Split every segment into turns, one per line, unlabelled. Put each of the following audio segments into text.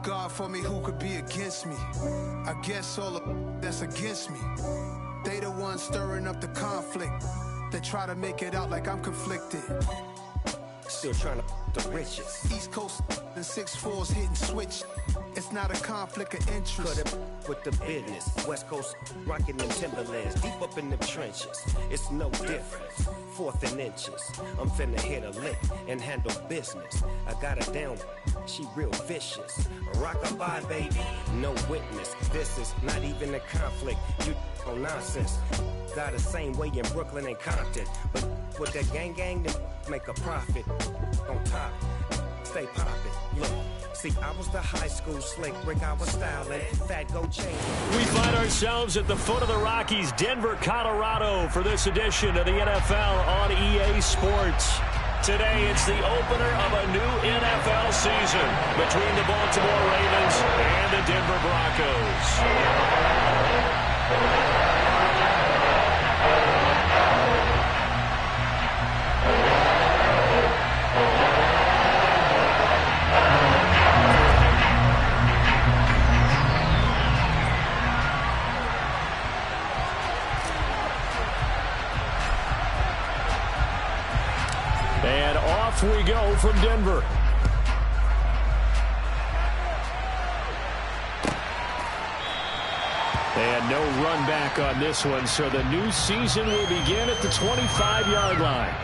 if God for me, who could be against me? I guess all of that's against me. They the ones stirring up the conflict. They try to make it out like I'm conflicted.
Still trying to the riches.
East Coast and 6'4s hitting switch. It's not a conflict of interest.
Cut it with the business. West Coast rocking them Timberlands, deep up in them trenches. It's no difference. 4th and inches. I'm finna hit a lick and handle business. I got her down. She real vicious. Rock-a-bye, baby. No witness. This is not even a conflict. You on nonsense. Got the same way in Brooklyn and Compton. But with that gang, they make a profit. On top, stay poppin'. Look. See, I was the high school slick Rick, I was styling, fat go chain.
We find ourselves at the foot of the Rockies, Denver, Colorado, for this edition of the NFL on EA Sports. Today, it's the opener of a new NFL season between the Baltimore Ravens and the Denver Broncos. And off we go from Denver. And no run back on this one, so the new season will begin at the 25-yard line.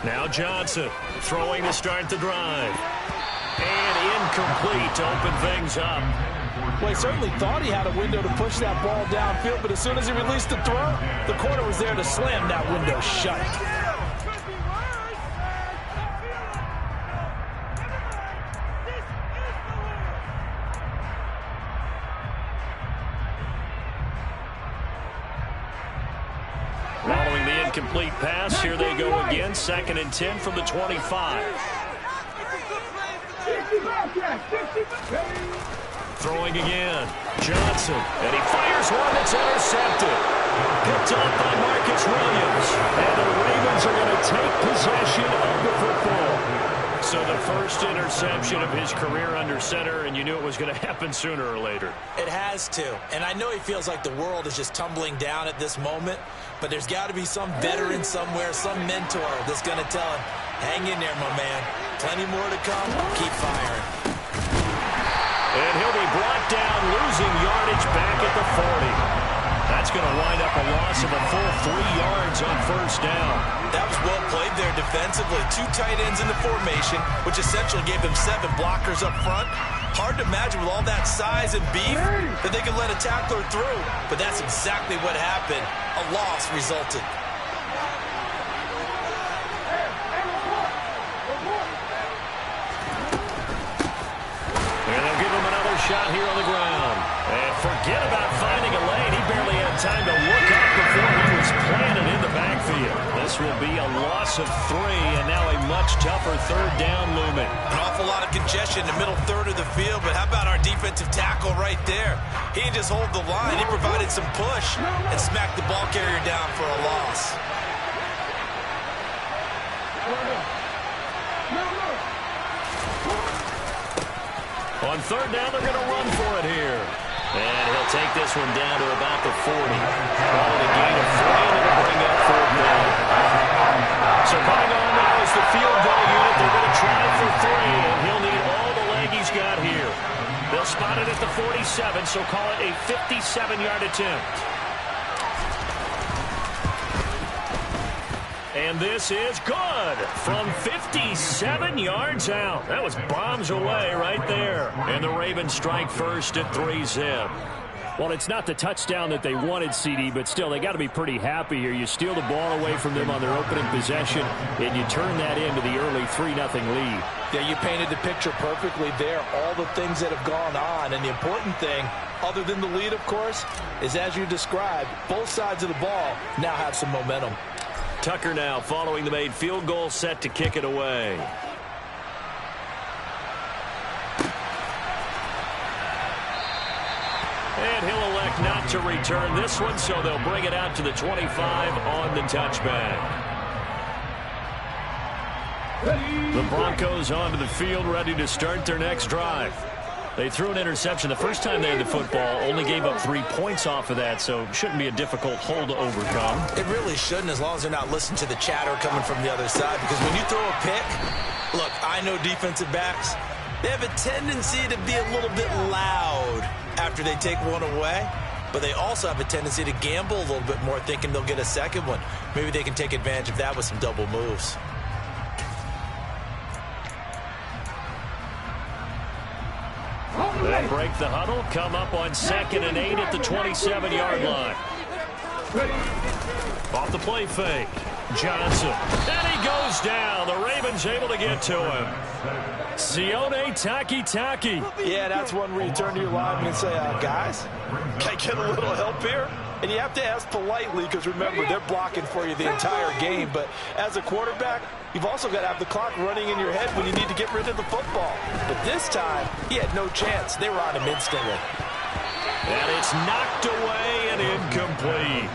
Now Johnson throwing to start the drive. And incomplete to open things up.
Well, he certainly thought he had a window to push that ball downfield, but as soon as he released the throw, the corner was there to slam that window shut.
Following the incomplete pass, here they go again. 2nd and 10 from the 25. Throwing again. Johnson. And he fires one that's intercepted. Picked off by Marcus Williams. And the Ravens are going to take possession of the football. So the first interception of his career under center, and you knew it was going to happen sooner or later.
It has to. And I know he feels like the world is just tumbling down at this moment, but there's got to be some veteran somewhere, some mentor that's going to tell him, hang in there, my man. Plenty more to come. Keep firing.
And he'll be brought down, losing yardage back at the 40. That's going to wind up a loss of a full 3 yards on first down.
That was well played there defensively. 2 tight ends in the formation, which essentially gave them 7 blockers up front. Hard to imagine with all that size and beef that they could let a tackler through. But that's exactly what happened. A loss resulted.
And they'll give him another shot here on the ground. And forget about finding a lane. He barely had time to look up before he was planted in the backfield. This will be a loss of 3, and now a much tougher 3rd down looming.
An awful lot of congestion in the middle third of the field, but how about our defensive tackle right there? He didn't just hold the line. He provided some push and smacked the ball carrier down for a loss.
On 3rd down, they're going to run for it here. And he'll take this one down to about the 40. Call it a gain of 3, and it'll bring up 4th down. So coming on now is the field goal unit. They're going to try for 3, and he'll need all the leg he's got here. They'll spot it at the 47, so call it a 57-yard attempt. And this is good from 57 yards out. That was bombs away right there. And the Ravens strike first at 3-zip. Well, it's not the touchdown that they wanted, CD, but still, they got to be pretty happy here. You steal the ball away from them on their opening possession, and you turn that into the early 3-0 lead.
Yeah, you painted the picture perfectly there. All the things that have gone on, and the important thing, other than the lead, of course, is as you described, both sides of the ball now have some momentum.
Tucker now following the made field goal, set to kick it away. elect not to return this one, so they'll bring it out to the 25 on the touchback. The Broncos onto the field, ready to start their next drive. They threw an interception the first time they had the football, only gave up 3 points off of that, so it shouldn't be a difficult hole to overcome.
It really shouldn't, as long as they're not listening to the chatter coming from the other side, because when you throw a pick, look, I know defensive backs, they have a tendency to be a little bit loud after they take one away, but they also have a tendency to gamble a little bit more, thinking they'll get a second one. Maybe they can take advantage of that with some double moves.
They break the huddle, come up on 2nd and 8 at the 27-yard line. Off the play fake. Johnson. And he goes down. The Ravens able to get to him. Sione Takitaki.
Yeah, that's one where you turn to your lineman and say, guys, can I get a little help here? And you have to ask politely because, remember, they're blocking for you the entire game. But as a quarterback, you've also got to have the clock running in your head when you need to get rid of the football. But this time, he had no chance. They were on him instantly.
And it's knocked away and incomplete.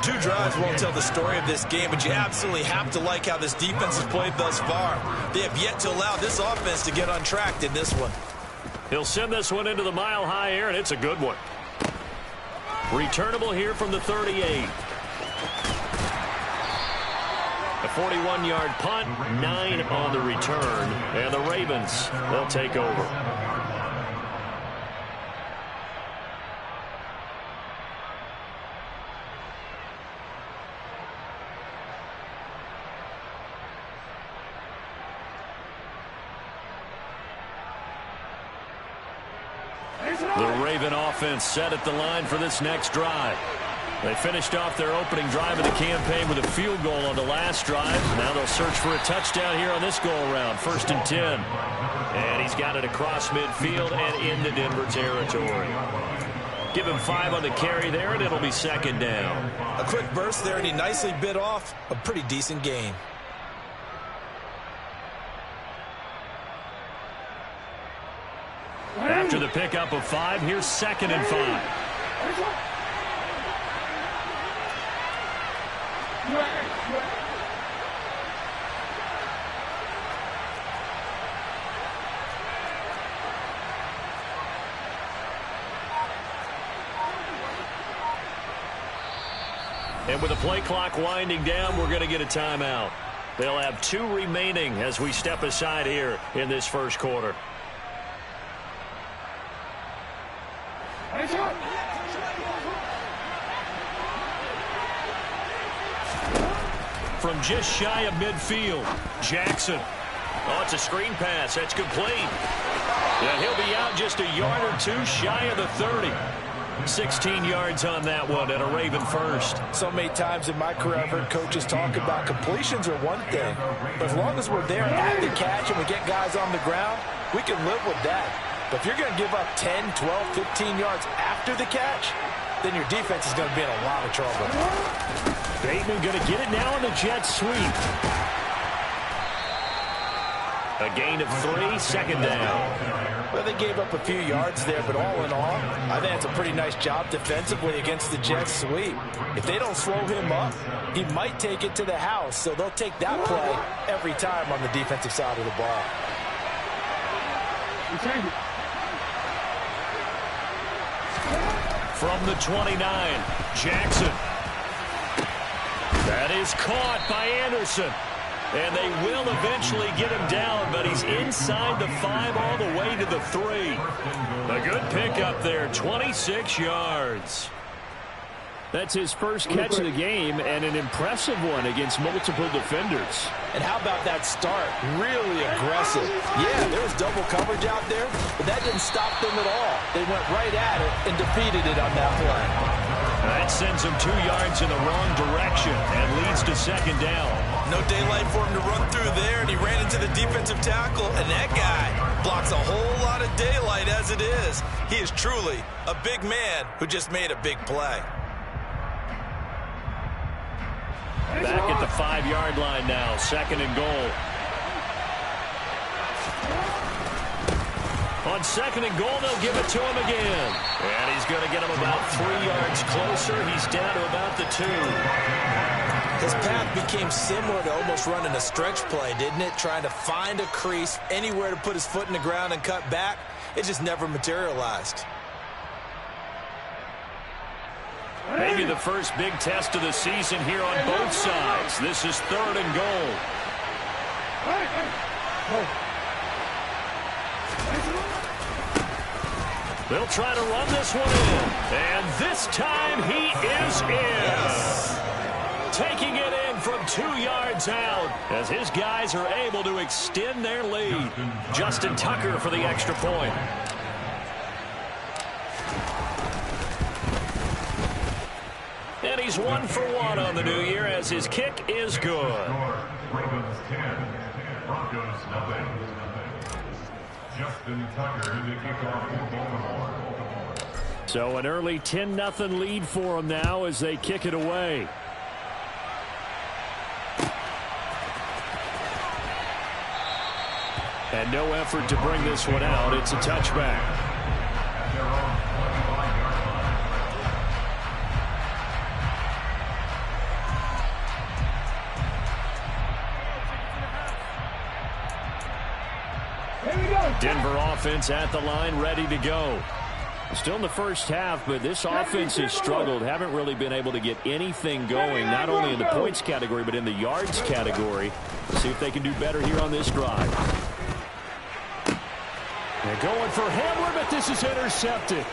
2 drives won't tell the story of this game, but you absolutely have to like how this defense has played thus far. They have yet to allow this offense to get untracked in this one.
He'll send this one into the mile-high air, and it's a good one. Returnable here from the 38. A 41-yard punt, 9 on the return, and the Ravens, they'll take over. The Raven offense set at the line for this next drive. They finished off their opening drive of the campaign with a field goal on the last drive. Now they'll search for a touchdown here on this go-around. 1st and 10. And he's got it across midfield and into Denver territory. Give him 5 on the carry there, and it'll be 2nd down.
A quick burst there, and he nicely bit off a pretty decent gain.
After the pickup of 5, here's 2nd and 5. And with the play clock winding down, we're going to get a timeout. They'll have 2 remaining as we step aside here in this first quarter. From just shy of midfield, Jackson. Oh, it's a screen pass. That's complete. And he'll be out just a yard or 2 shy of the 30. 16 yards on that one and a Raven first.
So many times in my career I've heard coaches talk about completions are one thing, but as long as we're there at the catch and we get guys on the ground, we can live with that. But if you're going to give up 10, 12, 15 yards after the catch, then your defense is going to be in a lot of trouble.
Bateman going to get it now on the jet sweep. A gain of 3, 2nd down.
Well, they gave up a few yards there, but all in all, I think it's a pretty nice job defensively against the jet sweep. If they don't slow him up, he might take it to the house, so they'll take that play every time on the defensive side of the ball.
From the 29, Jackson. That is caught by Anderson. And they will eventually get him down, but he's inside the 5 all the way to the 3. A good pickup there, 26 yards.
That's his first catch of the game and an impressive one against multiple defenders.
And how about that start? Really aggressive. Yeah, there was double coverage out there, but that didn't stop them at all. They went right at it and defeated it on that play.
That sends him 2 yards in the wrong direction and leads to 2nd down.
No daylight for him to run through there, and he ran into the defensive tackle, and that guy blocks a whole lot of daylight as it is. He is truly a big man who just made a big play.
Back at the 5-yard line now, 2nd and goal. On on second and goal, they'll give it to him again. And he's going to get him about 3 yards closer. He's down to about the 2.
His path became similar to almost running a stretch play, didn't it? Trying to find a crease, anywhere to put his foot in the ground and cut back. It just never materialized.
Maybe the first big test of the season here on both sides. This is 3rd and goal. They'll try to run this one in. And this time he is in.
Yes.
Taking it in from 2 yards out as his guys are able to extend their lead. Justin Tucker for the extra point. And he's 1 for 1 on the new year as his kick is good.
Ravens 10, Broncos nothing. Justin Tucker in the kickoff for Baltimore.
So an early 10-0 lead for them now as they kick it away. And no effort to bring this one out. It's a touchback. Denver offense at the line, ready to go. Still in the first half, but this offense has struggled. Haven't really been able to get anything going, not only in the points category, but in the yards category. Let's see if they can do better here on this drive. They're going for Hamler, but this is intercepted.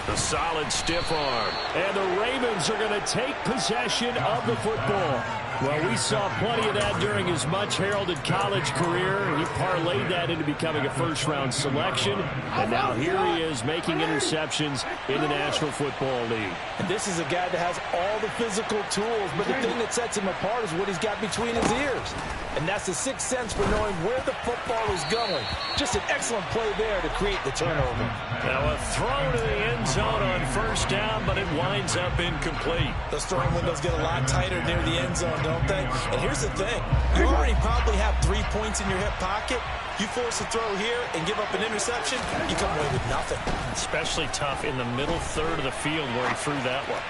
The solid stiff arm. And the Ravens are going to take possession of the football. Well, we saw plenty of that during his much-heralded college career. He parlayed that into becoming a first-round selection. And now here he is making interceptions in the National Football League.
And this is a guy that has all the physical tools, but the thing that sets him apart is what he's got between his ears. And that's the sixth sense for knowing where the football is going. Just an excellent play there to create the turnover.
Now a throw to the end zone on first down, but it winds up incomplete.
Those throwing windows get a lot tighter near the end zone, don't they? And here's the thing. You already probably have 3 points in your hip pocket. You force a throw here and give up an interception, you come away with nothing.
Especially tough in the middle third of the field where he threw that one.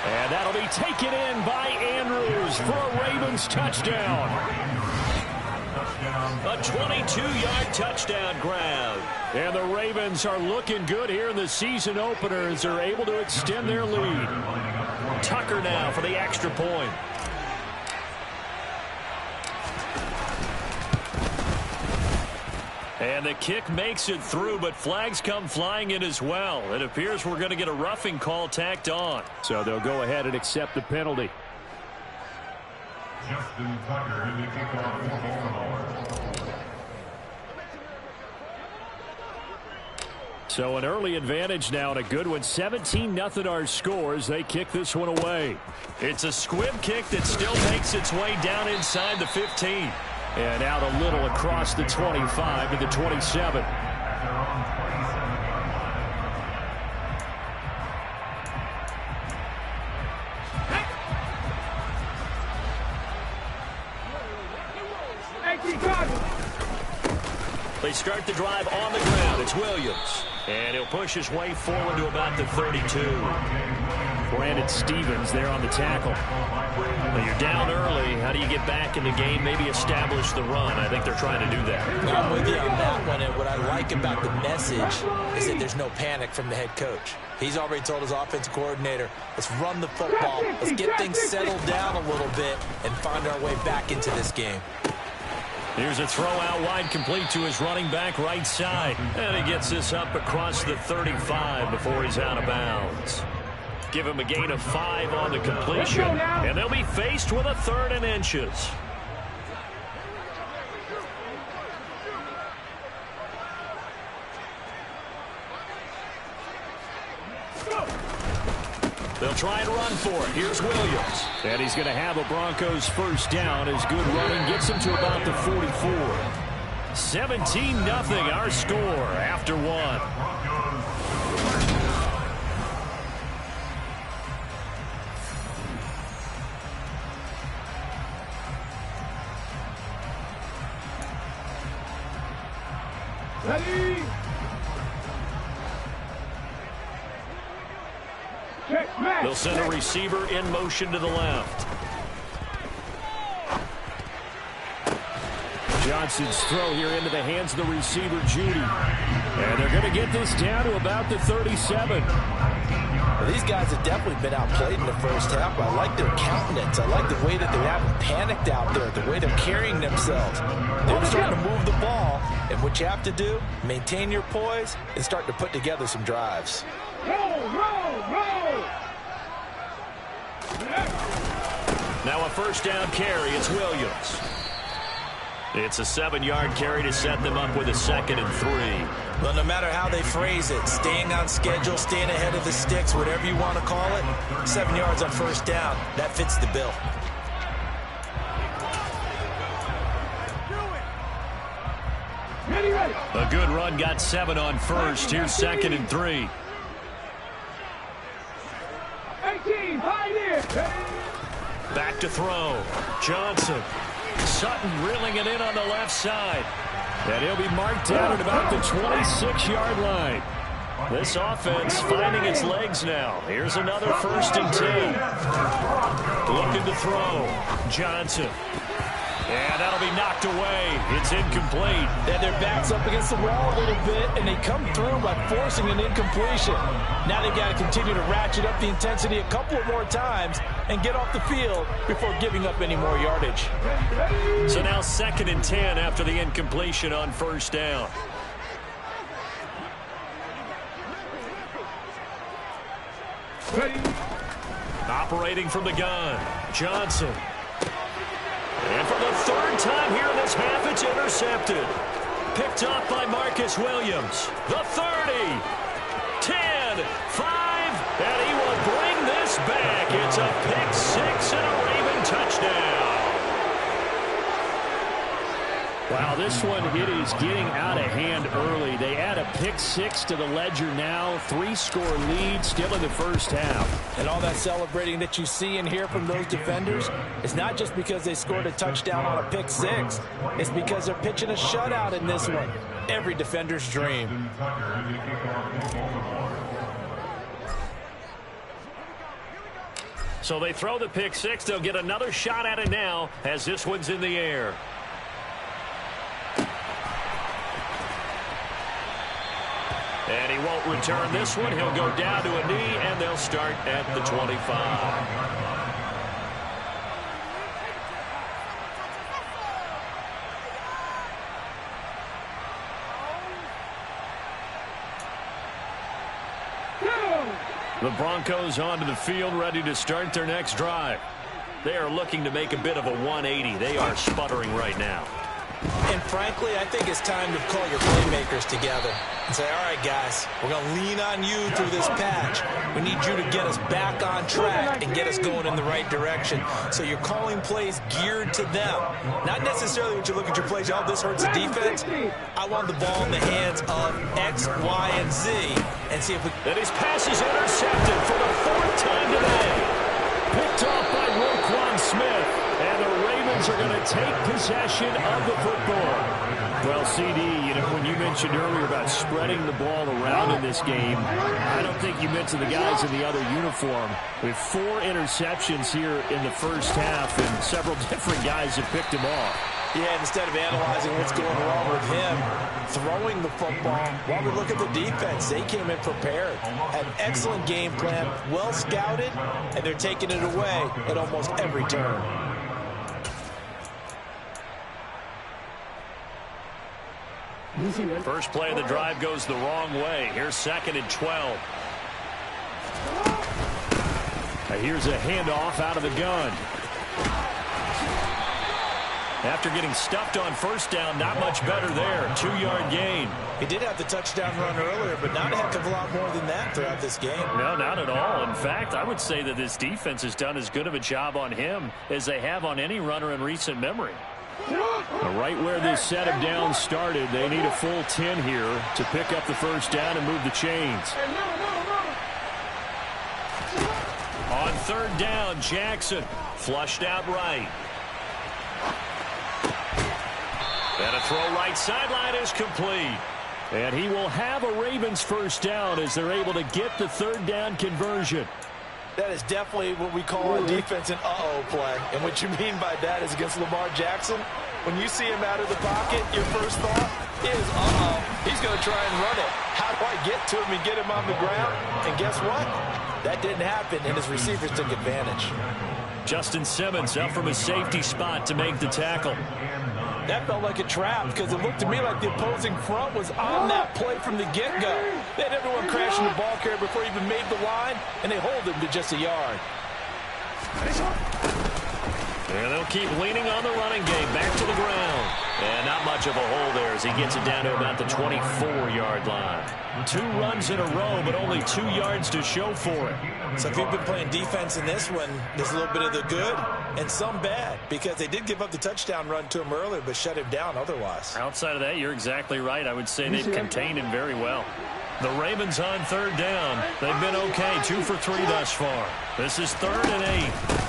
And that'll be taken in by Andrews for a Ravens touchdown. A 22-yard touchdown grab. And the Ravens are looking good here in the season opener as they're able to extend their lead. Tucker now for the extra point. And the kick makes it through, but flags come flying in as well. It appears we're going to get a roughing call tacked on.
So they'll go ahead and accept the penalty.
Justin Tucker in the kickoff for Baltimore.
So an early advantage now and a good one. 17-0 our scores. They kick this one away.
It's a squib kick that still makes its way down inside the 15.
And out a little across the 25 to the 27.
They start the drive on the ground. It's Williams. And he'll push his way forward to about the 32.
Brandon Stevens there on the tackle.
Well, you're down early. How do you get back in the game, maybe establish the run? I think they're trying to do that.
I'm with you on that one, and what I like about the message is that there's no panic from the head coach. He's already told his offensive coordinator, let's run the football, let's get things settled down a little bit and find our way back into this game.
Here's a throw out wide, complete to his running back right side. And he gets this up across the 35 before he's out of bounds. Give him a gain of 5 on the completion. And they'll be faced with a 3rd and inches. They'll try and run for it. Here's Williams.
And he's going to have a Broncos first down as good running gets him to about the 44.
17-0 our score after 1.
Ready. They'll send a receiver in motion to the left. Johnson's throw here into the hands of the receiver, Judy. And they're going to get this down to about the 37.
Well, these guys have definitely been outplayed in the first half. I like their countenance. I like the way that they haven't panicked out there, the way they're carrying themselves. They're starting to move the ball. And what you have to do, maintain your poise and start to put together some drives.
Now a first down carry. It's Williams. It's a 7-yard carry to set them up with a 2nd and 3.
Well, no matter how they phrase it, staying on schedule, staying ahead of the sticks, whatever you want to call it, 7 yards on first down, that fits the bill.
A good run got 7 on first. Here's 2nd and 3. Back to throw. Johnson. Sutton reeling it in on the left side. And he'll be marked down at about the 26-yard line. This offense finding its legs now. Here's another 1st and 10. Looking to throw. Johnson. And that'll be knocked away. It's incomplete.
And their back's up against the wall a little bit, and they come through by forcing an incompletion. Now they've got to continue to ratchet up the intensity a couple of more times and get off the field before giving up any more yardage.
So now 2nd and 10 after the incompletion on first down. Operating from the gun, Johnson. And for the 3rd time here in this half, it's intercepted. Picked up by Marcus Williams. The 30, 10, 5, and he will bring this back. It's a pick 6 and a Raven touchdown. Wow, this one, it is getting out of hand early. They add a pick 6 to the ledger now. 3-score lead still in the first half.
And all that celebrating that you see and hear from those defenders, it's not just because they scored a touchdown on a pick 6. It's because they're pitching a shutout in this one. Every defender's dream.
So they throw the pick 6. They'll get another shot at it now as this one's in the air. And he won't return this one. He'll go down to a knee, and they'll start at the 25. The Broncos onto the field, ready to start their next drive. They are looking to make a bit of a 180. They are sputtering right now.
And frankly, I think it's time to call your playmakers together and say, all right, guys, we're going to lean on you through this patch. We need you to get us back on track and get us going in the right direction. So you're calling plays geared to them. Not necessarily when you look at your plays, oh, this hurts the defense. I want the ball in the hands of X, Y, and Z. And see if we...
And his pass is intercepted for the 4th time today. Picked off by Roquan Smith. And the Ravens are going to take possession of the football. Well, CD, you know, when you mentioned earlier about spreading the ball around in this game, I don't think you meant to the guys in the other uniform. With 4 interceptions here in the first half, and several different guys have picked him off.
Yeah, instead of analyzing what's going wrong with him, throwing the football, while we look at the defense, they came in prepared. Had an excellent game plan, well scouted, and they're taking it away at almost every turn.
First play of the drive goes the wrong way. Here's 2nd and 12. Now here's a handoff out of the gun. After getting stuffed on first down, not much better there. 2-yard gain.
He did have the touchdown run earlier, but not a heck of a lot more than that throughout this game.
No, not at all. In fact, I would say that this defense has done as good of a job on him as they have on any runner in recent memory. Right where this set of downs started, they need a full 10 here to pick up the first down and move the chains. On 3rd down, Jackson flushed out right. And a throw right sideline is complete. And he will have a Ravens first down as they're able to get the third down conversion.
That is definitely what we call on defense an uh-oh play. And what you mean by that is against Lamar Jackson, when you see him out of the pocket, your first thought is, uh-oh, he's going to try and run it. How do I get to him and get him on the ground? And guess what? That didn't happen, and his receivers took advantage.
Justin Simmons up from his safety spot to make the tackle.
That felt like a trap because it looked to me like the opposing front was on that play from the get-go. They had everyone crashing the ball carrier before he even made the line, and they hold him to just a yard.
And they'll keep leaning on the running game back to the ground. And not much of a hole there as he gets it down to about the 24-yard line. 2 runs in a row, but only 2 yards to show for it.
So if you've been playing defense in this one, there's a little bit of the good and some bad, because they did give up the touchdown run to him earlier, but shut him down otherwise.
Outside of that, you're exactly right. I would say they've contained him very well. The Ravens on third down. They've been okay, 2 for 3 thus far. This is 3rd and 8.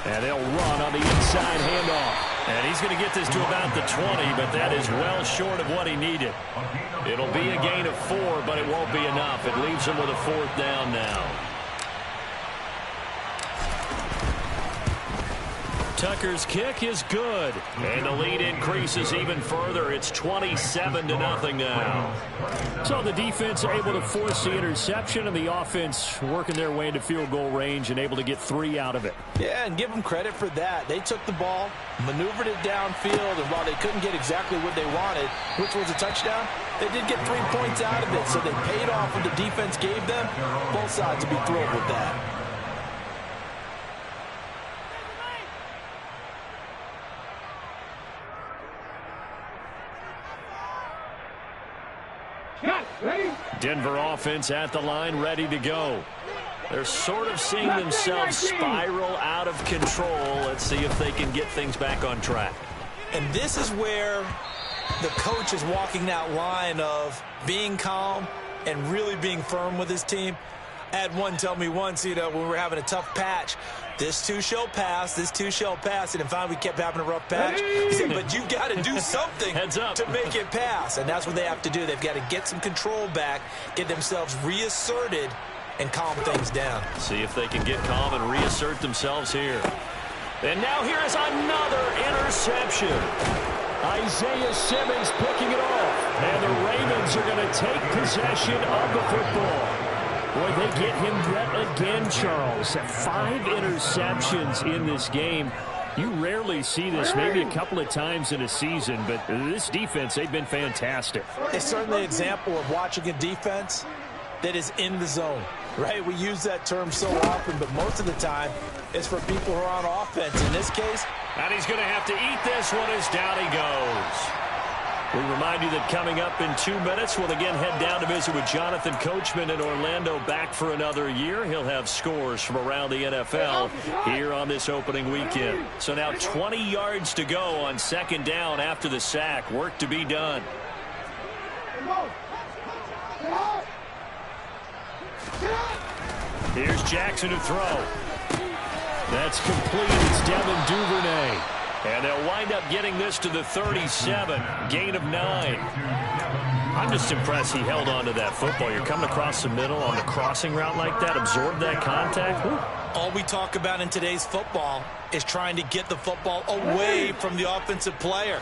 And they'll run on the inside handoff. And he's going to get this to about the 20, but that is well short of what he needed. It'll be a gain of 4, but it won't be enough. It leaves him with a 4th down now. Tucker's kick is good. And the lead increases even further. It's 27-0 now. So the defense able to force the interception, and the offense working their way into field goal range and able to get 3 out of it.
Yeah, and give them credit for that. They took the ball, maneuvered it downfield, and while they couldn't get exactly what they wanted, which was a touchdown, they did get 3 points out of it. So they paid off what the defense gave them. Both sides will be thrilled with that.
Denver offense at the line, ready to go. They're sort of seeing themselves spiral out of control. Let's see if they can get things back on track.
And this is where the coach is walking that line of being calm and really being firm with his team. I had one tell me once, when we were having a tough patch, this too shall pass, this too shall pass. And finally, we kept having a rough patch. He said, but you've got to do something to make it pass. And that's what they have to do. They've got to get some control back, get themselves reasserted, and calm things down.
See if they can get calm and reassert themselves here. And now here is another interception. Isaiah Simmons picking it off. And the Ravens are going to take possession of the football. Boy, they get him yet again, Charles. 5 interceptions in this game. You rarely see this, maybe a couple of times in a season, but this defense, they've been fantastic.
It's certainly an example of watching a defense that is in the zone, right? We use that term so often, but most of the time, it's for people who are on offense. In this case,
and he's going to have to eat this one as down he goes. We remind you that coming up in 2 minutes, we'll again head down to visit with Jonathan Coachman in Orlando, back for another year. He'll have scores from around the NFL here on this opening weekend. So now 20 yards to go on 2nd down after the sack. Work to be done. Here's Jackson to throw. That's complete. It's Devin Duvernay. And they'll wind up getting this to the 37. Gain of 9. I'm just impressed he held on to that football. You're coming across the middle on the crossing route like that, absorb that contact. Woo.
All we talk about in today's football is trying to get the football away from the offensive player.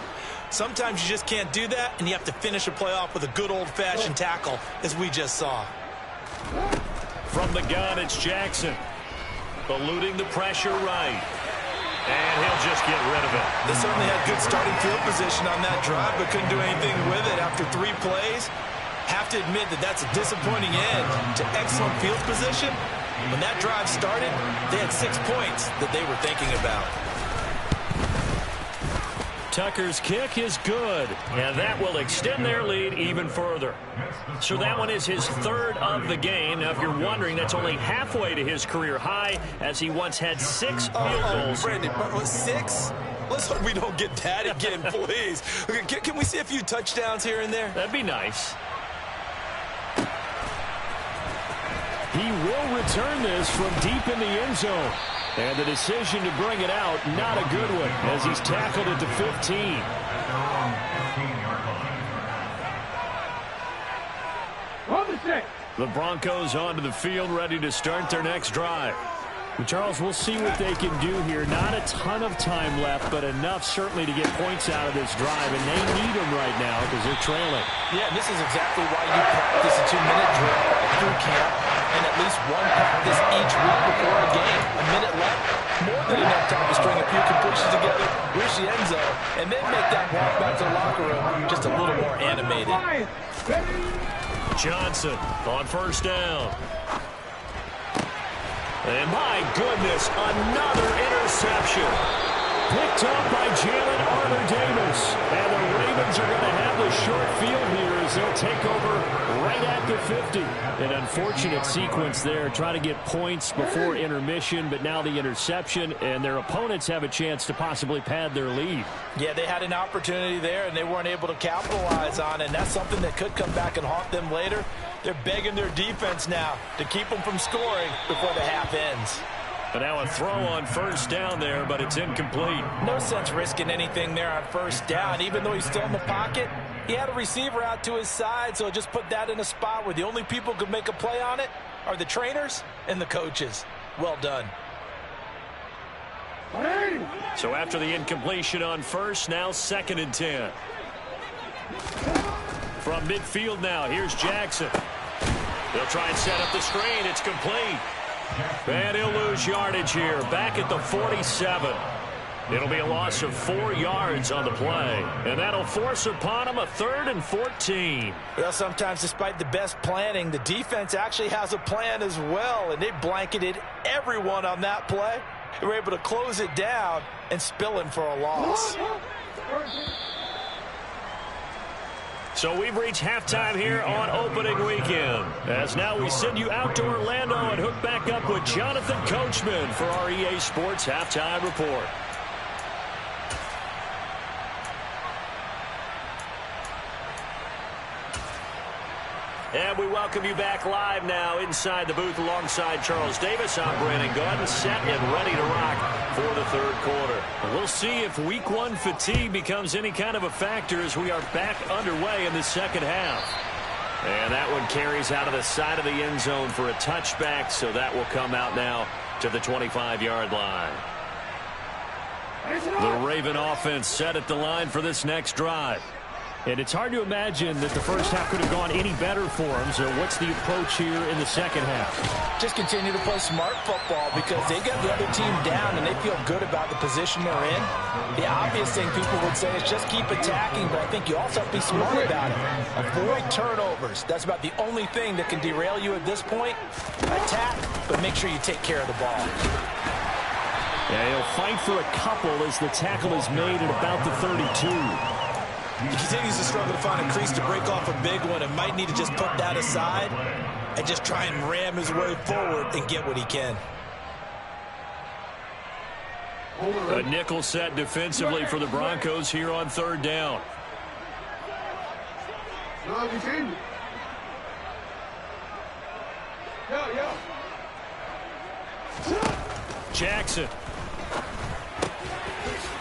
Sometimes you just can't do that, and you have to finish a play off with a good old-fashioned tackle, as we just saw.
From the gun, it's Jackson. Eluding the pressure right. And he'll just get rid of it.
They certainly had good starting field position on that drive, but couldn't do anything with it after 3 plays. Have to admit that that's a disappointing end to excellent field position. When that drive started, they had 6 points that they were thinking about.
Tucker's kick is good, and that will extend their lead even further. So that one is his 3rd of the game. Now, if you're wondering, that's only halfway to his career high, as he once had 6 field goals.
Brandon, 6? Let's hope we don't get that again, please. Okay, can we see a few touchdowns here and there?
That'd be nice. He will return this from deep in the end zone. And the decision to bring it out, not a good one, as he's tackled at the 15. The Broncos onto the field, ready to start their next drive. Well, Charles, we'll see what they can do here. Not a ton of time left, but enough certainly to get points out of this drive, and they need them right now because they're trailing.
Yeah, this is exactly why you practice a 2-minute drill through camp and at least one practice each week before a game. A minute left, more than enough time to string a few completions together, reach the end zone, and then make that walk back to the locker room just a little more animated.
Johnson on first down. And my goodness, another interception. Picked up by Jalen Armour-Davis. And the Ravens are going to have the short field here as they'll take over right at the 50. An unfortunate sequence there, trying to get points before intermission, but now the interception, and their opponents have a chance to possibly pad their lead.
Yeah, they had an opportunity there, and they weren't able to capitalize on it, and that's something that could come back and haunt them later. They're begging their defense now to keep them from scoring before the half ends.
And now a throw on first down there, but it's incomplete.
No sense risking anything there on first down. Even though he's still in the pocket, he had a receiver out to his side, so just put that in a spot where the only people who could make a play on it are the trainers and the coaches. Well done.
So after the incompletion on first, now 2nd and 10. From midfield now, here's Jackson. They'll try and set up the screen. It's complete. And he'll lose yardage here, back at the 47. It'll be a loss of 4 yards on the play. And that'll force upon him a 3rd and 14.
Well, sometimes despite the best planning, the defense actually has a plan as well. And they blanketed everyone on that play. They were able to close it down and spill him for a loss.
So we've reached halftime here on opening weekend. As now we send you out to Orlando and hook back up with Jonathan Coachman for our EA Sports Halftime Report. And we welcome you back live now inside the booth alongside Charles Davis. I'm Brandon Gaudin, set and ready to rock for the 3rd quarter. We'll see if week 1 fatigue becomes any kind of a factor as we are back underway in the 2nd half. And that one carries out of the side of the end zone for a touchback, so that will come out now to the 25-yard line. The Raven offense set at the line for this next drive. And it's hard to imagine that the first half could have gone any better for them. So what's the approach here in the 2nd half?
Just continue to play smart football because they got the other team down and they feel good about the position they're in. The obvious thing people would say is just keep attacking, but I think you also have to be smart about it. Avoid turnovers. That's about the only thing that can derail you at this point. Attack, but make sure you take care of the ball.
Yeah, he'll fight for a couple as the tackle is made at about the 32.
He continues to struggle to find a crease to break off a big one and might need to just put that aside and just try and ram his way forward and get what he can.
A nickel set defensively for the Broncos here on 3rd down. Jackson.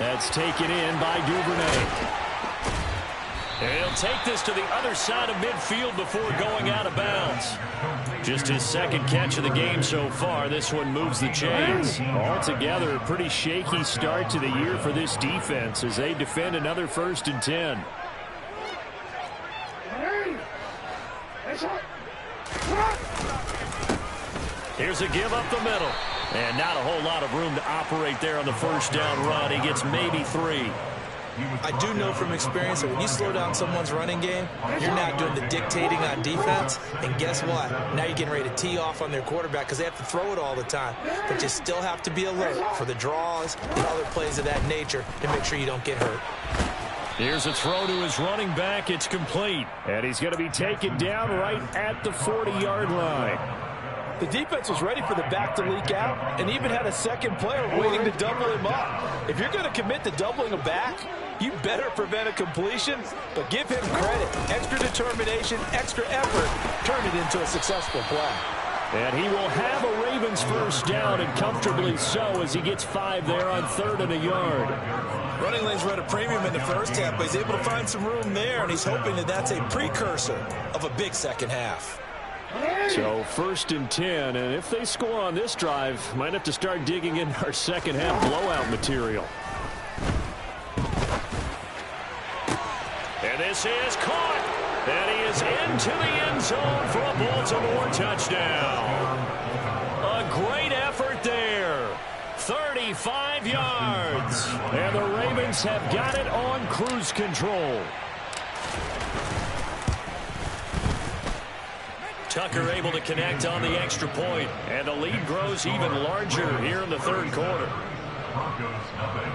That's taken in by Duvernay. And he'll take this to the other side of midfield before going out of bounds. Just his 2nd catch of the game so far. This one moves the chains. Altogether, a pretty shaky start to the year for this defense as they defend another 1st and 10. Here's a give up the middle. And not a whole lot of room to operate there on the 1st down run. He gets maybe 3.
I do know from experience that when you slow down someone's running game, you're now doing the dictating on defense. And guess what? Now you're getting ready to tee off on their quarterback because they have to throw it all the time. But you still have to be alert for the draws and other plays of that nature to make sure you don't get hurt.
Here's a throw to his running back. It's complete. And he's going to be taken down right at the 40-yard line.
The defense was ready for the back to leak out and even had a 2nd player waiting to double him up. If you're going to commit to doubling a back, you better prevent a completion, but give him credit. Extra determination, extra effort, turn it into a successful play.
And he will have a Ravens 1st down, and comfortably so, as he gets 5 there on 3rd and a yard.
Running lanes were at a premium in the first half, but he's able to find some room there, and he's hoping that that's a precursor of a big 2nd half.
So 1st and 10, and if they score on this drive, might have to start digging in our second half blowout material. And this is caught, and he is into the end zone for a Baltimore touchdown. A great effort there. 35 yards, and the Ravens have got it on cruise control. Tucker able to connect on the extra point, and the lead grows even larger here in the 3rd quarter.
Broncos nothing.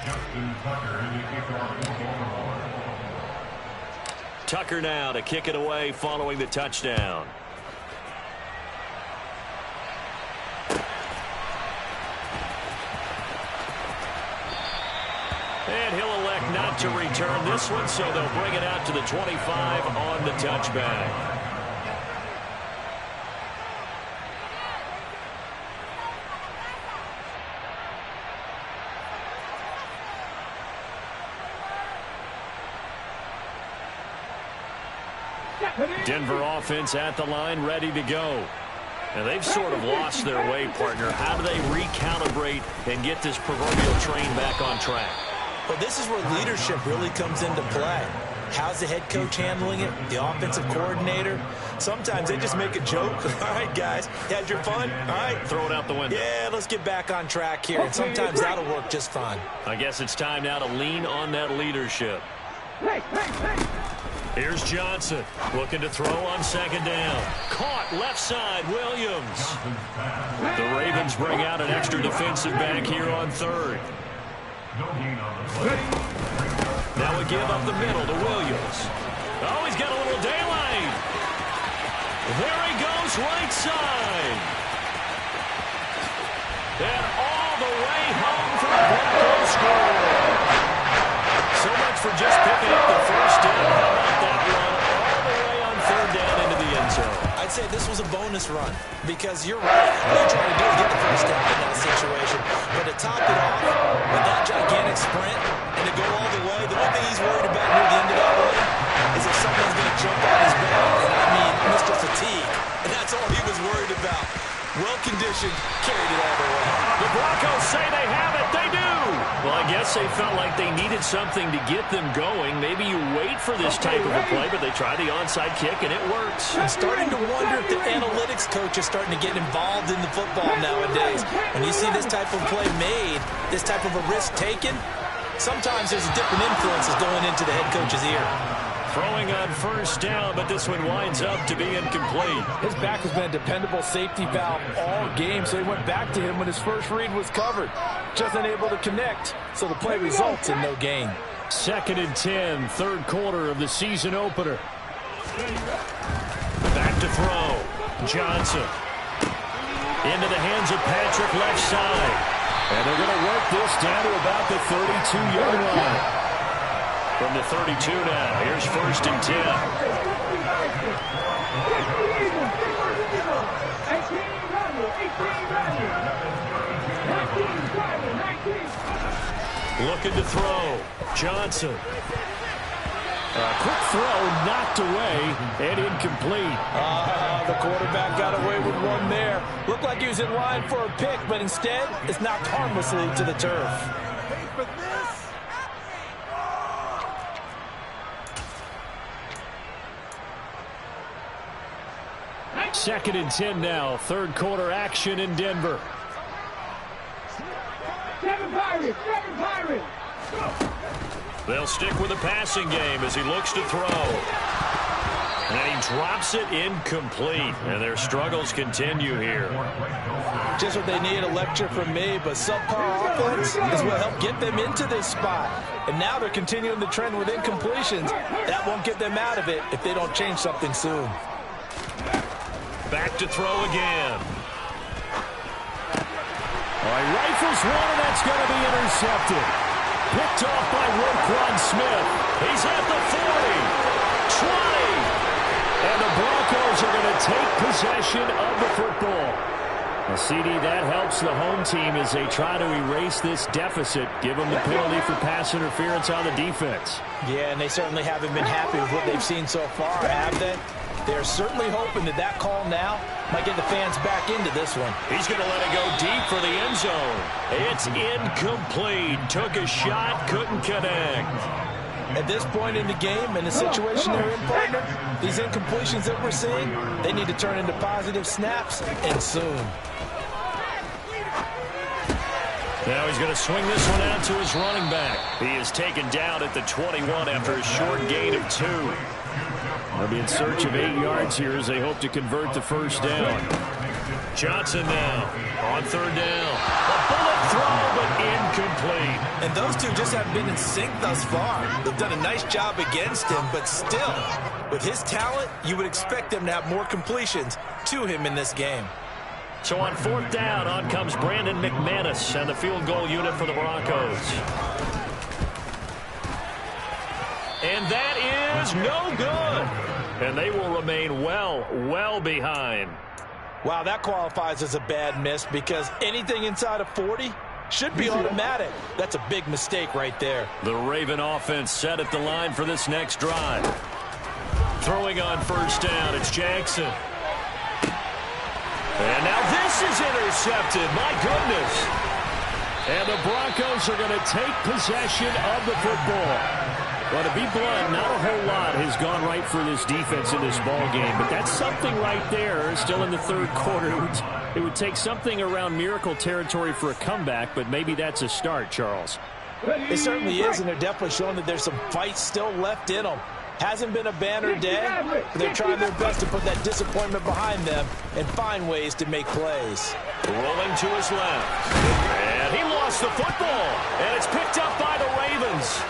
Justin Tucker in the kickoff for Baltimore.
Tucker now to kick it away following the touchdown. And he'll elect not to return this one, so they'll bring it out to the 25 on the touchback. Denver offense at the line, ready to go. And they've sort of lost their way, partner. How do they recalibrate and get this proverbial train back on track?
Well, this is where leadership really comes into play. How's the head coach handling it? The offensive coordinator? Sometimes they just make a joke. All right, guys, had your fun? All right.
Throw it out the window.
Yeah, let's get back on track here. And sometimes that'll work just fine.
I guess it's time now to lean on that leadership. Here's Johnson looking to throw on 2nd down. Caught left side, Williams. The Ravens bring out an extra defensive back here on 3rd. Now we give up the middle to Williams. Oh, he's got a little daylight. There he goes, right side. And all the way home for the Broncos score. So much for just picking up the 1st down. How about that run all the way on 3rd down into the end zone?
I'd say this was a bonus run because you're right. All you're trying to do is get the 1st down in that situation. But to top it off with that gigantic sprint and to go all the way, the one thing he's worried about near the end of that run is if someone's going to jump on his back. And I mean, Mr. Fatigue. And that's all he was worried about. Well-conditioned, carried it all the way.
The Broncos say they have it. They do. Well, I guess they felt like they needed something to get them going. Maybe you wait for this type of a play, but they try the onside kick, and it works.
I'm starting to wonder if the analytics coach is starting to get involved in the football nowadays. When you see this type of play made, this type of a risk taken, sometimes there's different influences going into the head coach's ear.
Throwing on 1st down, but this one winds up to be incomplete.
His back has been a dependable safety valve all game, so he went back to him when his first read was covered. Just unable to connect, so the play results in no gain.
2nd and 10, 3rd quarter of the season opener. Back to throw. Johnson. Into the hands of Patrick left side. And they're going to work this down to about the 32-yard line. From the 32 now, here's 1st and 10. Looking to throw. Johnson. A quick throw knocked away and incomplete.
The quarterback got away with one there. Looked like he was in line for a pick, but instead it's knocked harmlessly to the turf.
2nd and 10 now. 3rd quarter action in Denver. They'll stick with the passing game as he looks to throw. And he drops it incomplete. And their struggles continue here.
Just what they need, a lecture from me, but subpar offense is what helped get them into this spot. And now they're continuing the trend with incompletions. That won't get them out of it if they don't change something soon.
Back to throw again. All right, rifles one, and that's going to be intercepted. Picked off by Roquan Smith. He's at the 40, 20. And the Broncos are going to take possession of the football. Well, CD, that helps the home team as they try to erase this deficit. Give them the penalty for pass interference on the defense.
Yeah, and they certainly haven't been happy with what they've seen so far, have they? They're certainly hoping that that call now might get the fans back into this one.
He's going to let it go deep for the end zone. It's incomplete. Took a shot, couldn't connect.
At this point in the game, in the situation they're in, partner, these incompletions that we're seeing, they need to turn into positive snaps, and soon.
Now he's going to swing this one out to his running back. He is taken down at the 21 after a short gain of 2. They'll be in search of 8 yards here as they hope to convert the first down. Johnson now on 3rd down. A bullet throw, but incomplete.
And those two just haven't been in sync thus far. They've done a nice job against him, but still, with his talent, you would expect them to have more completions to him in this game.
So on 4th down, on comes Brandon McManus and the field goal unit for the Broncos. And that is no good. And they will remain well behind.
Wow, that qualifies as a bad miss because anything inside of 40 should be automatic. That's a big mistake right there.
The Raven offense set at the line for this next drive. Throwing on 1st down, it's Jackson. And now this is intercepted. My goodness. And the Broncos are going to take possession of the football. Well, to be blunt, not a whole lot has gone right for this defense in this ball game, but that's something right there. Still in the 3rd quarter. It would take something around miracle territory for a comeback, but maybe that's a start, Charles.
It certainly is, and they're definitely showing that there's some fight still left in them. Hasn't been a banner day, but they're trying their best to put that disappointment behind them and find ways to make plays.
Rolling to his left. And he lost the football, and it's picked up by the Ravens.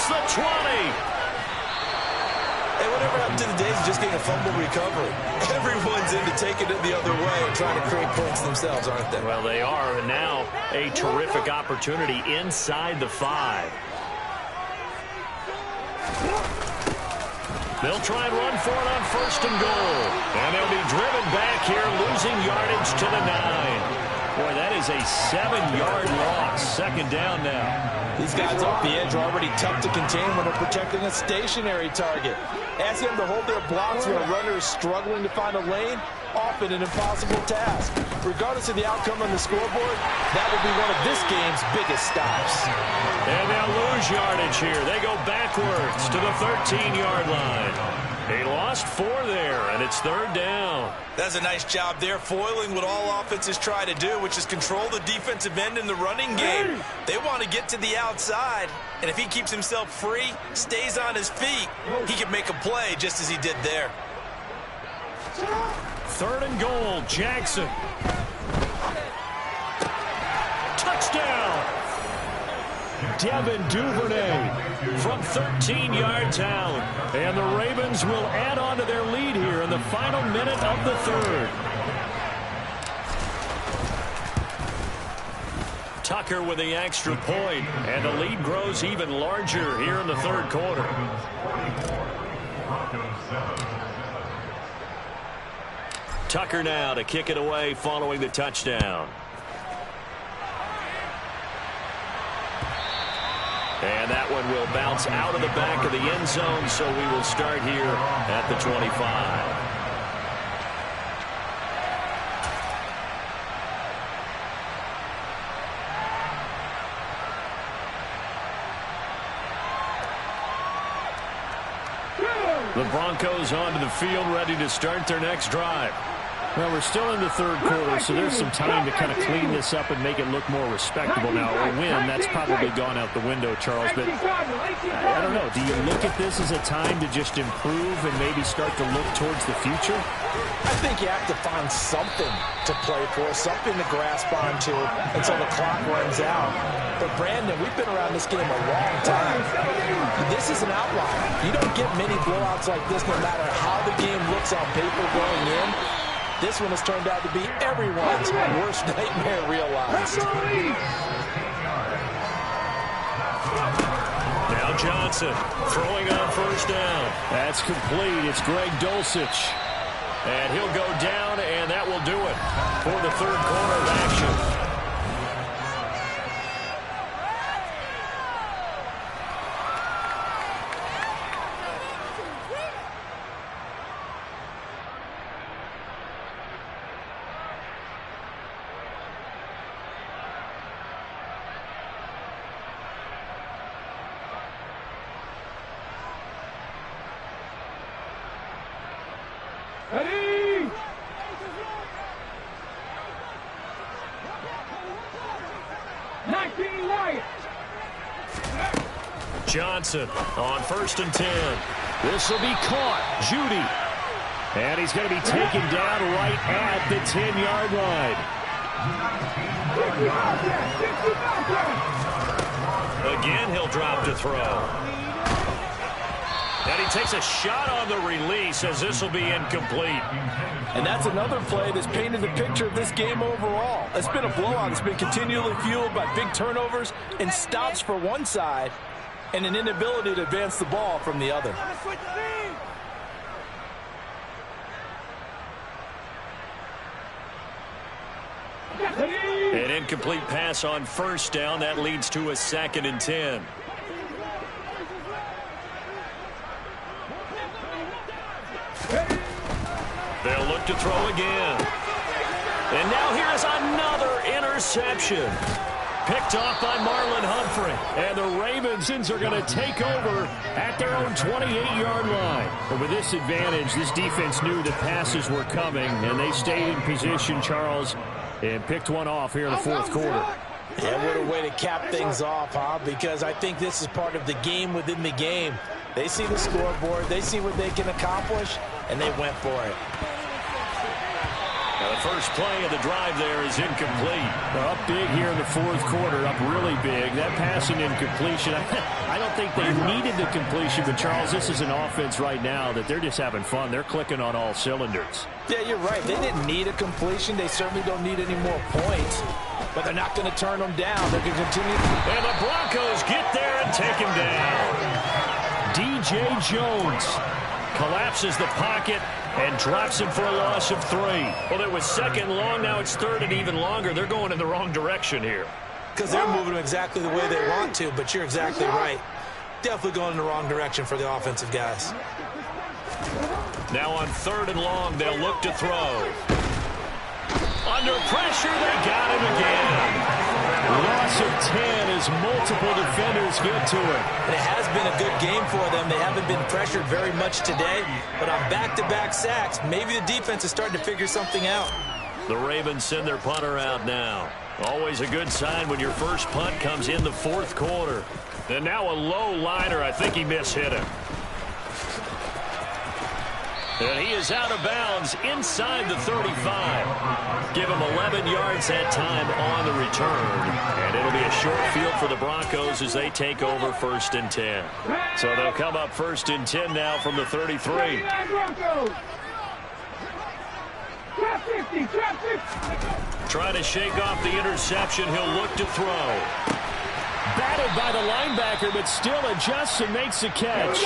The 20.
Hey, whatever happened to the days of just getting a fumble recovery? Everyone's into taking it the other way and trying to create points themselves, aren't they?
Well, they are, and now a terrific opportunity inside the 5. They'll try and run for it on 1st and goal. And they'll be driven back here, losing yardage to the 9. Boy, that is a 7-yard loss. 2nd down now.
These guys off the edge are already tough to contain when they're protecting a stationary target. Ask them to hold their blocks when a runner is struggling to find a lane, often an impossible task. Regardless of the outcome on the scoreboard, that will be one of this game's biggest stops.
And they'll lose yardage here. They go backwards to the 13-yard line. They lost 4 there, and it's 3rd down.
That's a nice job there, foiling what all offenses try to do, which is control the defensive end in the running game. They want to get to the outside, and if he keeps himself free, stays on his feet, he can make a play just as he did there.
3rd and goal, Jackson. Touchdown! Devin Duvernay from 13 yards out. And the Ravens will add on to their lead here in the final minute of the 3rd. Tucker with the extra point, and the lead grows even larger here in the 3rd quarter. Tucker now to kick it away following the touchdown. And that one will bounce out of the back of the end zone, so we will start here at the 25. The Broncos onto the field, ready to start their next drive. Well, we're still in the 3rd quarter, so there's some time to kind of clean this up and make it look more respectable. Now, a win, that's probably gone out the window, Charles, but I don't know. Do you look at this as a time to just improve and maybe start to look towards the future?
I think you have to find something to play for, something to grasp onto until the clock runs out. But, Brandon, we've been around this game a long time. This is an outlier. You don't get many blowouts like this no matter how the game looks on paper going in. This one has turned out to be everyone's worst nightmare realized.
Now
Johnson throwing on first down.
That's complete. It's Greg Dulcich.
And he'll go down, and that will do it for the third quarter of action.
Ready?
Johnson on 1st and 10.
This will be caught. Judy. And he's going to be taken down right at the 10-yard line.
Again, he'll drop to throw. And he takes a shot on the release as this will be incomplete.
And that's another play that's painted the picture of this game overall. It's been a blowout. It's been continually fueled by big turnovers and stops for one side and an inability to advance the ball from the other.
An incomplete pass on first down. That leads to a 2nd and 10. They'll look to throw again. And now here is another interception. Picked off by Marlon Humphrey.
And the Ravens are going to take over at their own 28-yard line. But with this advantage, this defense knew that passes were coming, and they stayed in position, Charles, and picked one off here in the fourth quarter.
Yeah, what a way to cap things off, huh? Because I think this is part of the game within the game. They see the scoreboard, they see what they can accomplish, and they went for it.
Now the first play of the drive there is incomplete.
They're up big here in the fourth quarter, up really big. That passing incompletion, I don't think they needed the completion, but Charles, this is an offense right now that they're just having fun. They're clicking on all cylinders.
Yeah, you're right. They didn't need a completion. They certainly don't need any more points, but they're not going to turn them down. They're going to continue.
And the Broncos get there and take him down.
DJ Jones collapses the pocket and drops him for a loss of 3.
Well, it was 2nd and long. Now it's 3rd and even longer. They're going in the wrong direction here.
Because they're moving exactly the way they want to, but you're exactly right. Definitely going in the wrong direction for the offensive guys.
Now on 3rd and long, they'll look to throw. Under pressure, they got him again.
Loss of 10 as multiple defenders get to it.
And it has been a good game for them. They haven't been pressured very much today, but on back-to-back sacks, maybe the defense is starting to figure something out.
The Ravens send their punter out now. Always a good sign when your first punt comes in the fourth quarter. And now a low liner. I think he mishit him. And he is out of bounds inside the 35. Give him 11 yards that time on the return. And it'll be a short field for the Broncos as they take over 1st and 10. So they'll come up 1st and 10 now from the 33. Trying to shake off the interception. He'll look to throw.
Batted by the linebacker, but still adjusts and makes the catch.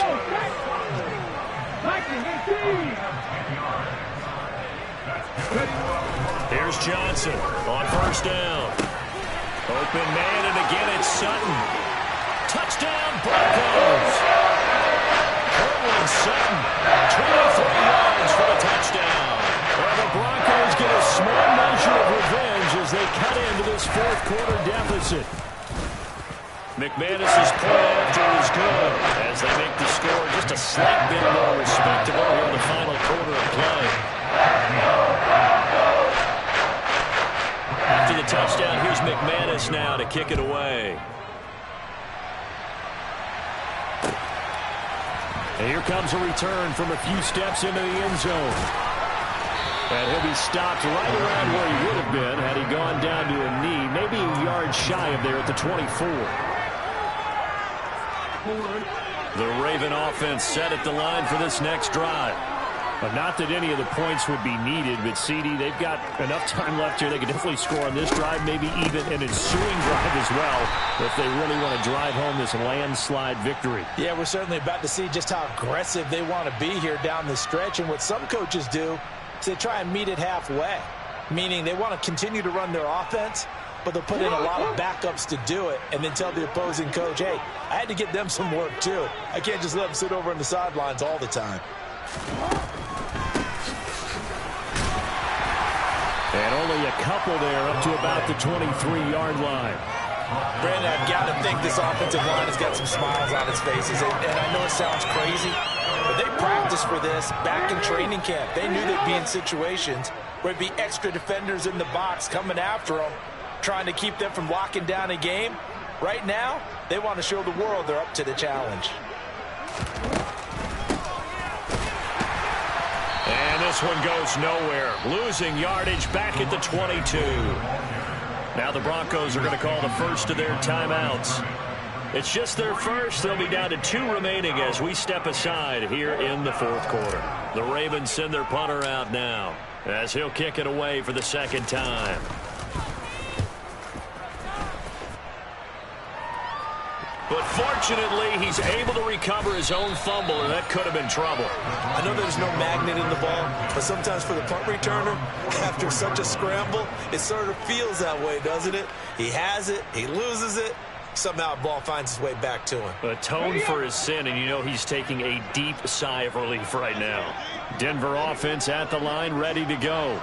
Here's Johnson on 1st down. Open man, and again it's Sutton. Touchdown, Broncos. Cortland Sutton, 23 yards for the touchdown.
Well, the Broncos get a small measure of revenge as they cut into this fourth quarter deficit.
McManus's point after is good as they make the score just a slight bit more respectable here in the final quarter of play. After the touchdown, here's McManus now to kick it away.
And here comes a return from a few steps into the end zone. And he'll be stopped right around where he would have been had he gone down to a knee, maybe a yard shy of there at the 24.
The Raven offense set at the line for this next drive.
But not that any of the points would be needed, but CD, they've got enough time left here. They can definitely score on this drive, maybe even an ensuing drive as well, if they really want to drive home this landslide victory.
Yeah, we're certainly about to see just how aggressive they want to be here down the stretch. And what some coaches do is they try and meet it halfway, meaning they want to continue to run their offense, but they'll put in a lot of backups to do it and then tell the opposing coach, hey, I had to get them some work too. I can't just let them sit over on the sidelines all the time.
And only a couple there up to about the 23-yard line.
Brandon, I've got to think this offensive line has got some smiles on its faces. And I know it sounds crazy, but they practiced for this back in training camp. They knew they'd be in situations where there'd be extra defenders in the box coming after them, trying to keep them from locking down a game. Right now, they want to show the world they're up to the challenge.
And this one goes nowhere. Losing yardage back at the 22. Now the Broncos are going to call the first of their timeouts. It's just their first. They'll be down to 2 remaining as we step aside here in the fourth quarter. The Ravens send their punter out now as he'll kick it away for the second time. But fortunately, he's able to recover his own fumble, and that could have been trouble.
I know there's no magnet in the ball, but sometimes for the punt returner, after such a scramble, it sort of feels that way, doesn't it? He has it, he loses it, somehow the ball finds its way back to him.
Atone for his sin, and you know he's taking a deep sigh of relief right now. Denver offense at the line, ready to go.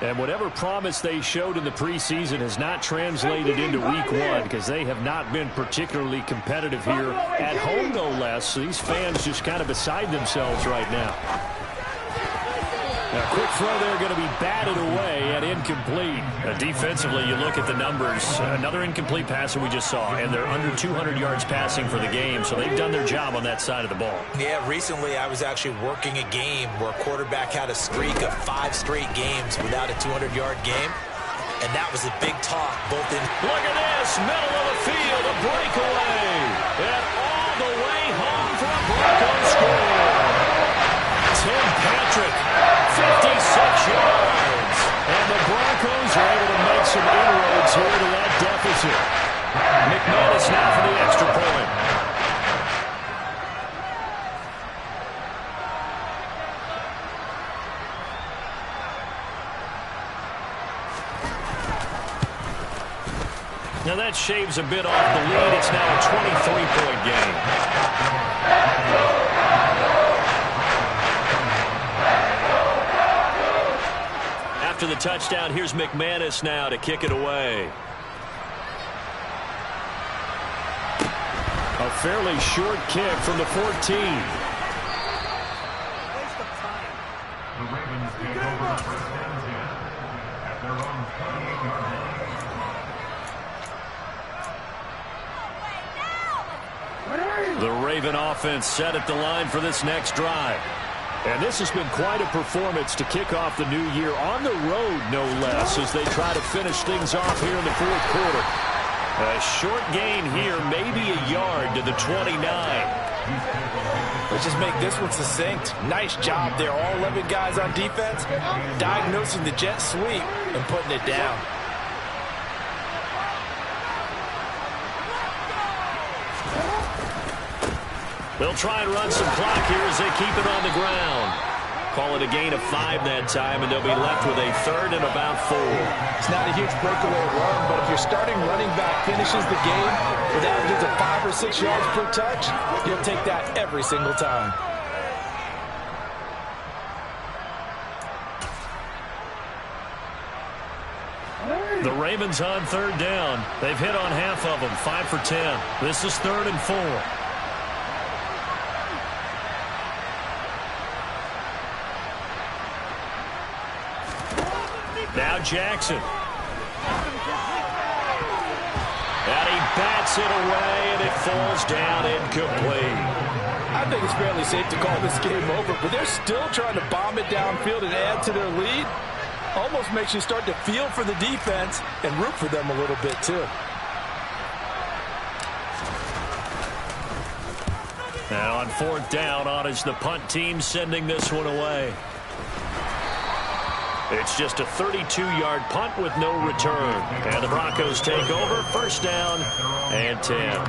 And whatever promise they showed in the preseason has not translated into week 1 because they have not been particularly competitive here at home, no less. So these fans just kind of beside themselves right now. Now, quick throw there going to be batted away and incomplete. Defensively, you look at the numbers. Another incomplete pass that we just saw, and they're under 200 yards passing for the game, so they've done their job on that side of the ball.
Yeah, recently I was actually working a game where a quarterback had a streak of 5 straight games without a 200-yard game, and that was a big talk both in...
Look at this, middle of the field, a breakaway, and all the way home for a Broncos score. Tim Patrick, 56 yards. And the Broncos are able to make some inroads here to that deficit. McManus now for the extra point. Now that shaves a bit off the lead. It's now a 23-point game. After the touchdown, here's McManus now to kick it away. A fairly short kick from the 14.
The Ravens take over first and 10 at their own 28-yard line.
The Raven offense set at the line for this next drive. And this has been quite a performance to kick off the new year on the road, no less, as they try to finish things off here in the fourth quarter. A short gain here, maybe a yard to the 29.
Let's just make this one succinct. Nice job there, all 11 guys on defense, diagnosing the jet sweep and putting it down.
They'll try and run some clock here as they keep it on the ground. Call it a gain of 5 that time, and they'll be left with a 3rd and about 4.
It's not a huge breakaway run, but if your starting running back finishes the game with averages of 5 or 6 yards per touch, you'll take that every single time.
The Ravens on 3rd down. They've hit on half of them, 5 for 10. This is 3rd and 4. Now Jackson. And he bats it away, and it falls down incomplete.
I think it's fairly safe to call this game over, but they're still trying to bomb it downfield and add to their lead. Almost makes you start to feel for the defense and root for them a little bit, too.
And on 4th down, on is the punt team sending this one away. It's just a 32-yard punt with no return. And the Broncos take over. 1st down and 10.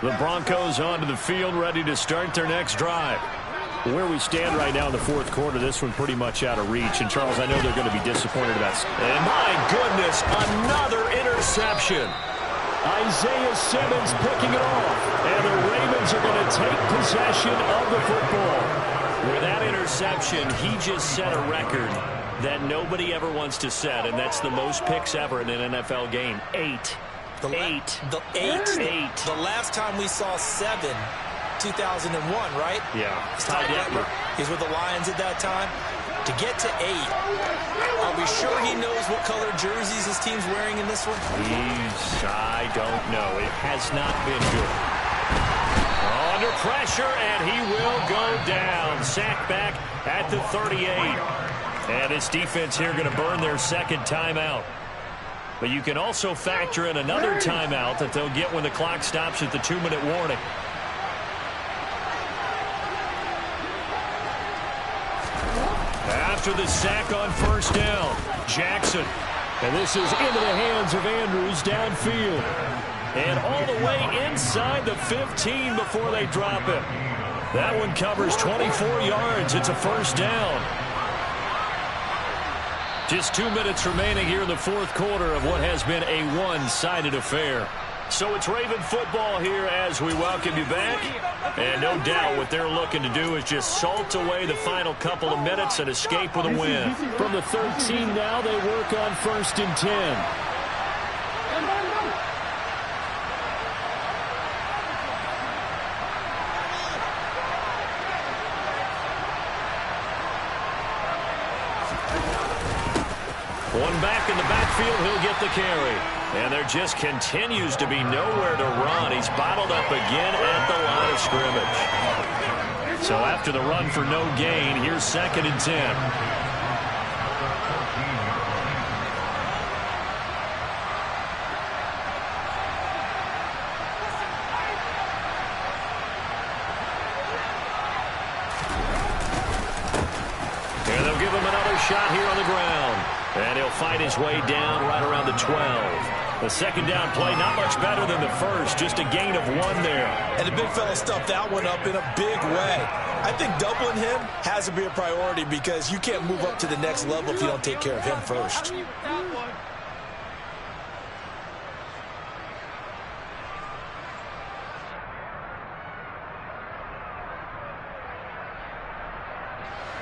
The Broncos onto the field, ready to start their next drive. Where we stand right now in the 4th quarter, this one pretty much out of reach. And, Charles, I know they're going to be disappointed about it. And, my goodness, another interception. Isaiah Simmons picking it off. And the Ravens are going to take possession of the football. With that interception, he just set a record that nobody ever wants to set, and that's the most picks ever in an NFL game. 8. The
last time we saw 7, 2001, right?
Yeah.
Ty Detmer. He's with the Lions at that time. To get to 8, are we sure he knows what color jerseys his team's wearing in this one?
I don't know. It has not been good. Under pressure, and he will go down. Sacked back at the 38. And this defense here going to burn their 2nd timeout. But you can also factor in another timeout that they'll get when the clock stops at the 2-minute warning. After the sack on 1st down, Jackson. And this is into the hands of Andrews downfield. And all the way inside the 15 before they drop it. That one covers 24 yards. It's a 1st down. Just 2 minutes remaining here in the 4th quarter of what has been a one-sided affair. So it's Raven football here as we welcome you back. And no doubt what they're looking to do is just salt away the final couple of minutes and escape with a win. From the 13 now, they work on 1st and 10. One back in the backfield, he'll get the carry. And there just continues to be nowhere to run. He's bottled up again at the line of scrimmage. So after the run for no gain, here's 2nd and 10. And they'll give him another shot here on the ground. And he'll fight his way down right around the 12. The 2nd down play, not much better than the first, just a gain of 1 there. And the big fella stuffed that one up in a big way. I think doubling him has to be a priority because you can't move up to the next level if you don't take care of him first.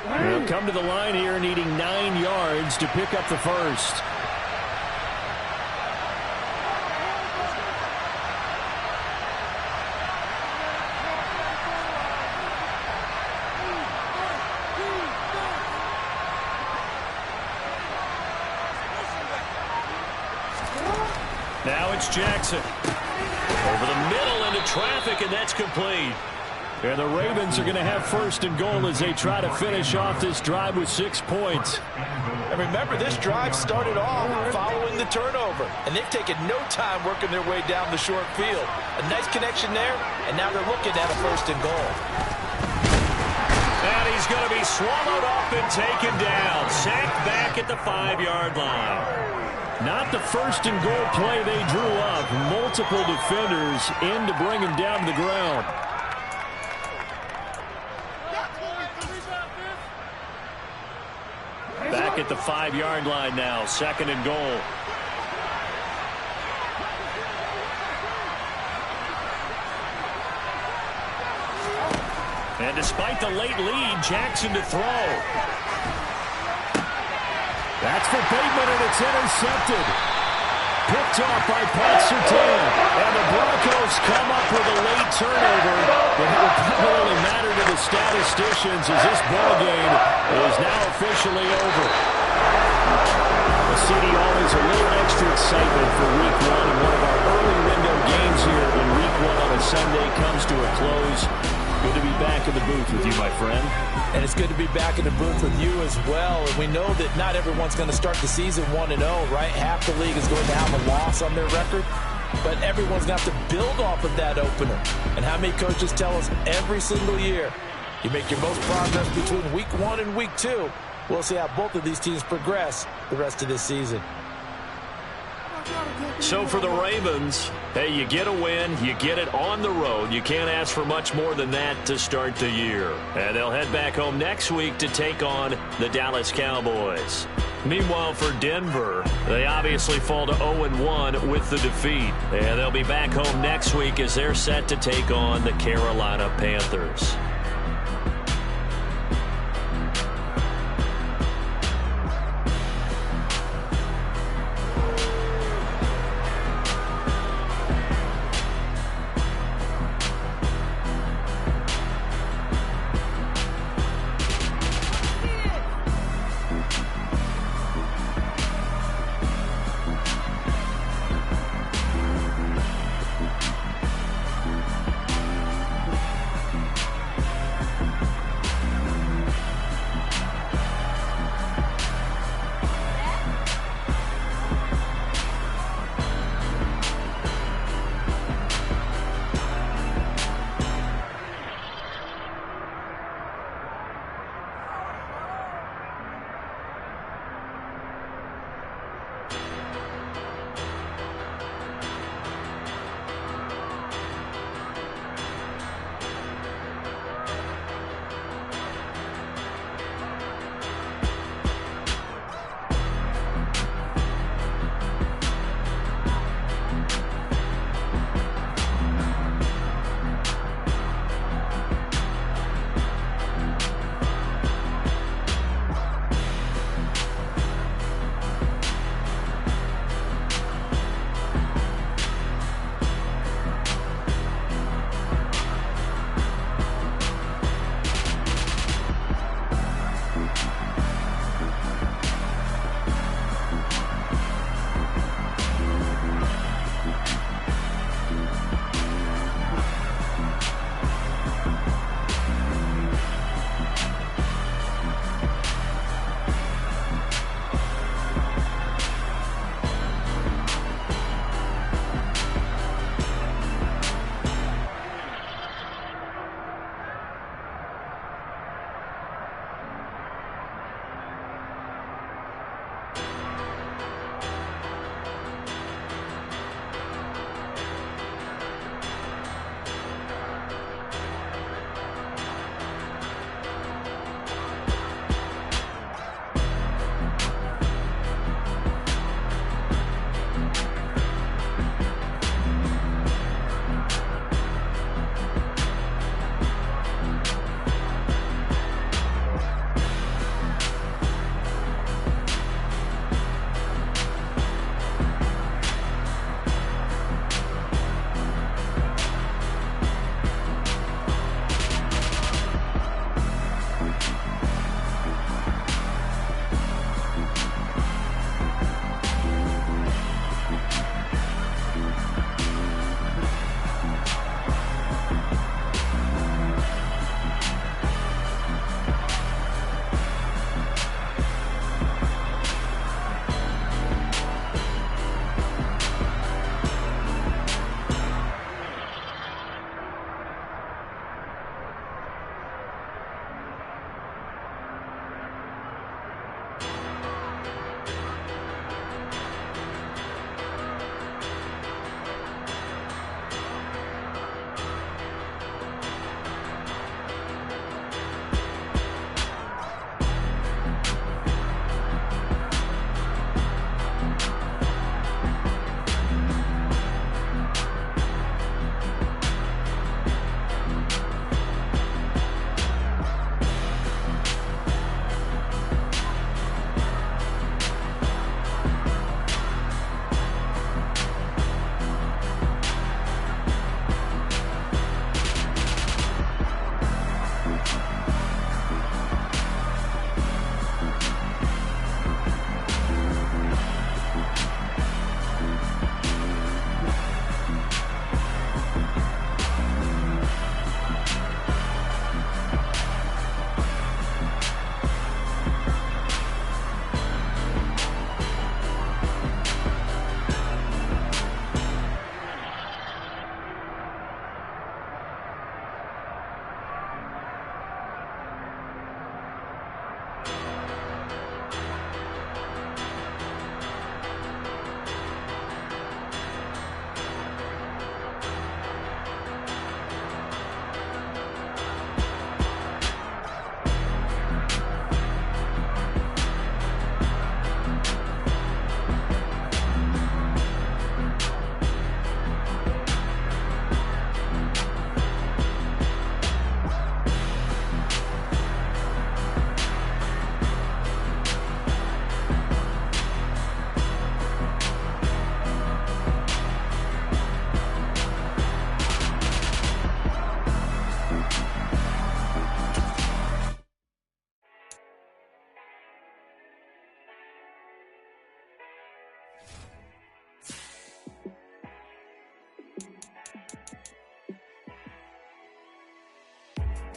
They'll come to the line here needing 9 yards to pick up the first. Now it's Jackson. Over the middle into traffic, and that's complete. And the Ravens are going to have 1st and goal as they try to finish off this drive with 6 points. And remember, this drive started off following the turnover. And they've taken no time working their way down the short field. A nice connection there, and now they're looking at a 1st and goal. And he's going to be swallowed up and taken down. Sacked back at the 5-yard line. Not the 1st and goal play they drew up. Multiple defenders in to bring him down to the ground. Back at the 5-yard line now, 2nd and goal. And despite the late lead, Jackson to throw. That's for Bateman, and it's intercepted. Picked off by Pat Surtain. And the Broncos come up with a late turnover. But it will probably matter to the statisticians as this ball game is now officially over. CD, always a little extra excitement for Week 1. And one of our early window games here in Week 1 on a Sunday comes to a close. Good to be back in the booth with you, my friend. And it's good to be back in the booth with you as well. And we know that not everyone's going to start the season 1-0, right? Half the league is going to have a loss on their record.
but everyone's going to have to build off of that opener. And how many coaches tell us every single year, you make your most progress between week 1 and week 2. We'll see how both of these teams progress the rest of this season.
So for the Ravens, hey, you get a win, you get it on the road. You can't ask for much more than that to start the year. And they'll head back home next week to take on the Dallas Cowboys. Meanwhile, for Denver, they obviously fall to 0-1 with the defeat. And they'll be back home next week as they're set to take on the Carolina Panthers.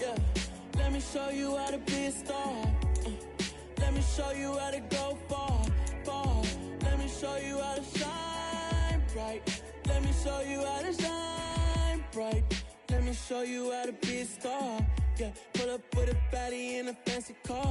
Yeah, let me show you how to be a star. Let me show you how to go far, far. Let me show you how to shine bright. Let me show you how to shine bright. Let me show you how to be a star. Yeah, pull up with a baddie in a fancy car.